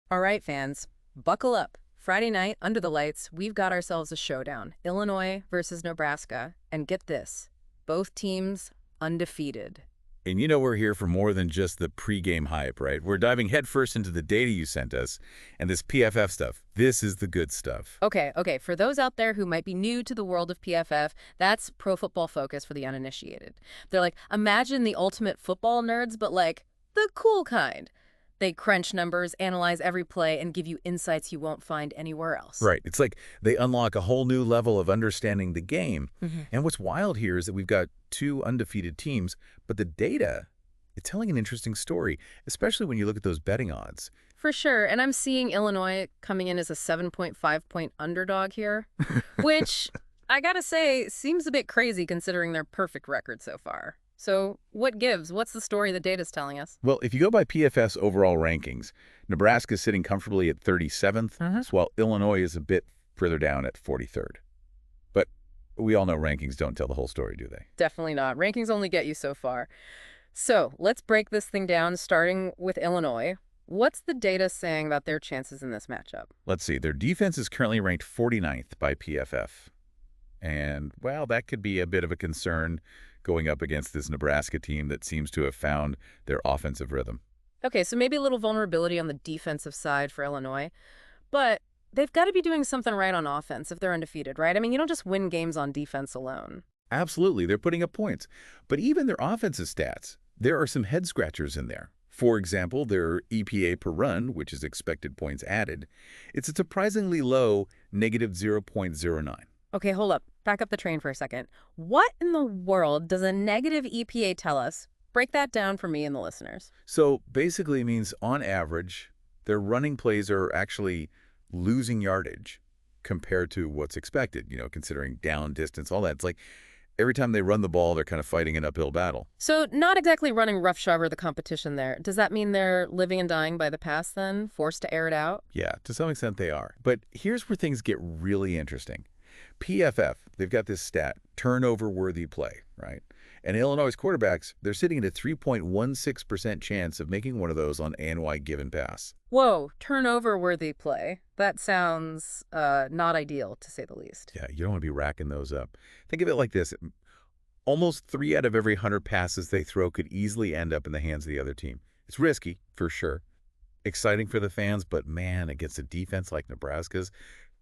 All right, fans, buckle up. Friday night, under the lights, we've got ourselves a showdown. Illinois versus Nebraska. And get this, both teams undefeated. And you know we're here for more than just the pregame hype, right? We're diving headfirst into the data you sent us and this PFF stuff. This is the good stuff. Okay. For those out there who might be new to the world of PFF, that's Pro Football Focus for the uninitiated. They're like, imagine the ultimate football nerds, but like the cool kind. They crunch numbers, analyze every play, and give you insights you won't find anywhere else. Right. It's like they unlock a whole new level of understanding the game. And what's wild here is that we've got two undefeated teams, but the data, it's telling an interesting story, especially when you look at those betting odds. For sure, and I'm seeing Illinois coming in as a 7.5-point underdog here, which, I gotta say, seems a bit crazy considering their perfect record so far. So what gives? What's the story the data's telling us? Well, if you go by PFF's overall rankings, Nebraska's sitting comfortably at 37th, while Illinois is a bit further down at 43rd. But we all know rankings don't tell the whole story, do they? Definitely not. Rankings only get you so far. So let's break this thing down, starting with Illinois. What's the data saying about their chances in this matchup? Let's see. Their defense is currently ranked 49th by PFF. And, well, that could be a bit of a concern going up against this Nebraska team that seems to have found their offensive rhythm. Okay, so maybe a little vulnerability on the defensive side for Illinois, but they've got to be doing something right on offense if they're undefeated, right? I mean, you don't just win games on defense alone. Absolutely, they're putting up points. But even their offensive stats, there are some head-scratchers in there. For example, their EPA per run, which is expected points added, it's a surprisingly low negative 0.09. Okay, hold up. Back up the train for a second. What in the world does a negative EPA tell us? Break that down for me and the listeners. So basically it means, on average, their running plays are actually losing yardage compared to what's expected, considering down distance, all that. It's like every time they run the ball, they're kind of fighting an uphill battle. So not exactly running roughshod over the competition there. Does that mean they're living and dying by the pass then, forced to air it out? Yeah, to some extent they are. But here's where things get really interesting. PFF, they've got this stat, turnover-worthy play, right? And Illinois' quarterbacks, they're sitting at a 3.16% chance of making one of those on ANY given pass. Whoa, turnover-worthy play. That sounds not ideal, to say the least. Yeah, you don't want to be racking those up. Think of it like this. Almost 3 out of every 100 passes they throw could easily end up in the hands of the other team. It's risky, for sure. Exciting for the fans, but man, against a defense like Nebraska's,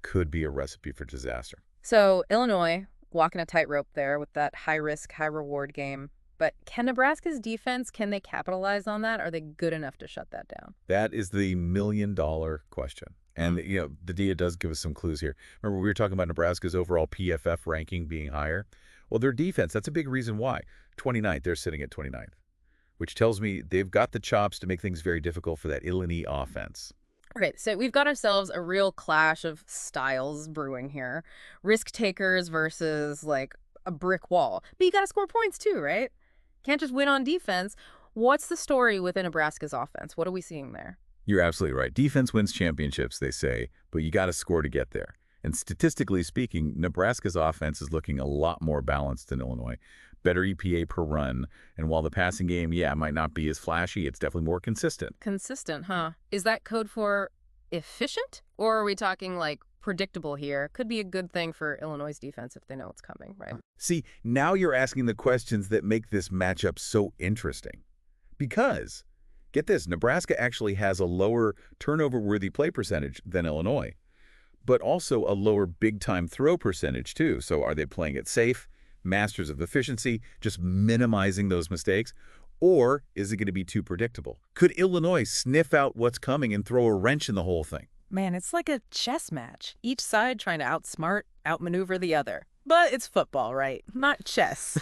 could be a recipe for disaster. So Illinois walking a tightrope there with that high-risk, high-reward game. But can Nebraska's defense, can they capitalize on that? Are they good enough to shut that down? That is the million-dollar question. And, the data does give us some clues here. Remember, we were talking about Nebraska's overall PFF ranking being higher? Well, their defense, that's a big reason why. 29th, they're sitting at 29th, which tells me they've got the chops to make things very difficult for that Illini offense. Okay, so we've got ourselves a real clash of styles brewing here. Risk takers versus, like, a brick wall. But you got to score points too, right? Can't just win on defense. What's the story within Nebraska's offense? What are we seeing there? You're absolutely right. Defense wins championships, they say, but you got to score to get there. And statistically speaking, Nebraska's offense is looking a lot more balanced than Illinois. Better EPA per run. And while the passing game, might not be as flashy, it's definitely more consistent. Consistent, huh? Is that code for efficient? Or are we talking like predictable here? Could be a good thing for Illinois' defense if they know it's coming, right? See, now you're asking the questions that make this matchup so interesting. Because, get this, Nebraska actually has a lower turnover-worthy play percentage than Illinois, but also a lower big-time throw percentage too. So are they playing it safe? Masters of efficiency, just minimizing those mistakes? Or is it going to be too predictable? Could Illinois sniff out what's coming and throw a wrench in the whole thing? Man, it's like a chess match. Each side trying to outsmart, outmaneuver the other. But it's football, right? Not chess.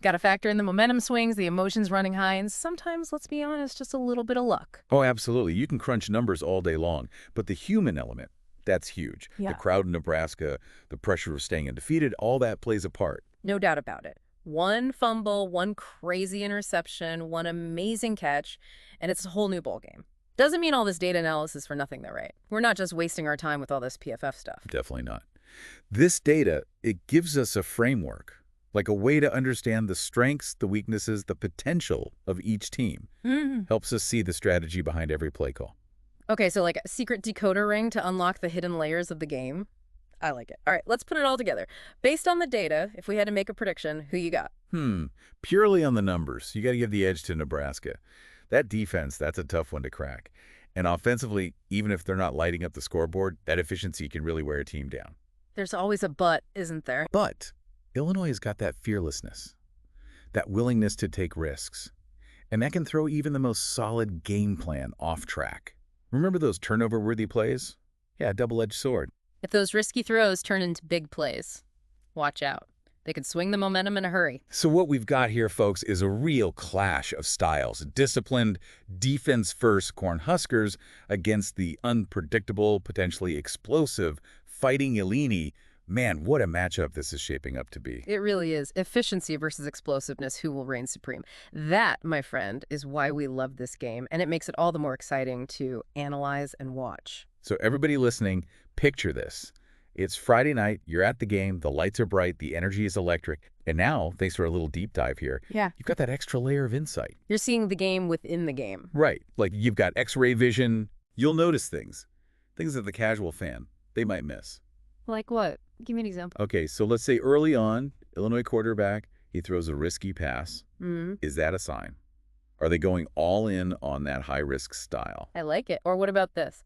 Got to factor in the momentum swings, the emotions running high, and sometimes, let's be honest, just a little bit of luck. Oh, absolutely. You can crunch numbers all day long, but the human element, that's huge. Yeah. The crowd in Nebraska, the pressure of staying undefeated, all that plays a part. No doubt about it. One fumble, one crazy interception, one amazing catch, and it's a whole new ballgame. Doesn't mean all this data analysis for nothing, though, right? We're not just wasting our time with all this PFF stuff. Definitely not. This data, it gives us a framework, like a way to understand the strengths, the weaknesses, the potential of each team. Helps us see the strategy behind every play call. Okay, so like a secret decoder ring to unlock the hidden layers of the game. I like it. All right, let's put it all together. Based on the data, if we had to make a prediction, who you got? Purely on the numbers, you got to give the edge to Nebraska. That defense, that's a tough one to crack. And offensively, even if they're not lighting up the scoreboard, that efficiency can really wear a team down. There's always a but, isn't there? But Illinois has got that fearlessness, that willingness to take risks. And that can throw even the most solid game plan off track. Remember those turnover-worthy plays? Yeah, double-edged sword. If those risky throws turn into big plays, watch out. They could swing the momentum in a hurry. So what we've got here, folks, is a real clash of styles. Disciplined, defense-first Cornhuskers against the unpredictable, potentially explosive Fighting Illini. Man, what a matchup this is shaping up to be. It really is. Efficiency versus explosiveness, who will reign supreme? That, my friend, is why we love this game, and it makes it all the more exciting to analyze and watch. So everybody listening, picture this. It's Friday night, you're at the game, the lights are bright, the energy is electric, and now, thanks to our little deep dive here, you've got that extra layer of insight. You're seeing the game within the game. Right. Like you've got X-ray vision. You'll notice things that the casual fan, they might miss. Like what? Give me an example. Okay, so let's say early on, Illinois quarterback, he throws a risky pass. Is that a sign? Are they going all in on that high-risk style? I like it. Or what about this?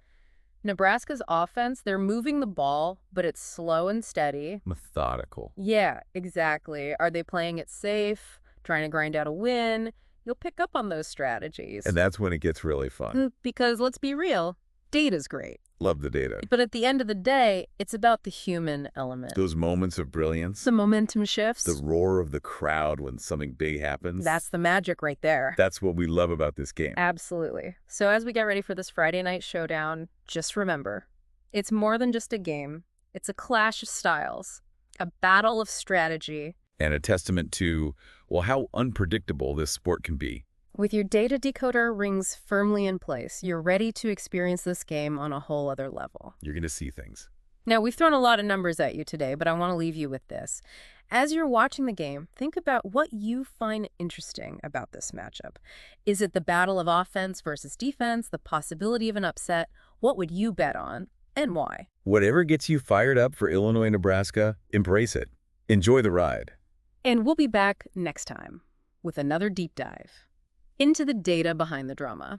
Nebraska's offense, they're moving the ball, but it's slow and steady. Methodical. Yeah, exactly. Are they playing it safe, trying to grind out a win? You'll pick up on those strategies. And that's when it gets really fun. Because let's be real, data's great. Love the data. But at the end of the day, it's about the human element. Those moments of brilliance. The momentum shifts. The roar of the crowd when something big happens. That's the magic right there. That's what we love about this game. Absolutely. So as we get ready for this Friday night showdown, just remember, it's more than just a game. It's a clash of styles, a battle of strategy. And a testament to, well, how unpredictable this sport can be. With your data decoder rings firmly in place, you're ready to experience this game on a whole other level. You're going to see things. Now, we've thrown a lot of numbers at you today, but I want to leave you with this. As you're watching the game, think about what you find interesting about this matchup. Is it the battle of offense versus defense, the possibility of an upset? What would you bet on, and why? Whatever gets you fired up for Illinois, Nebraska, embrace it. Enjoy the ride. And we'll be back next time with another deep dive into the data behind the drama.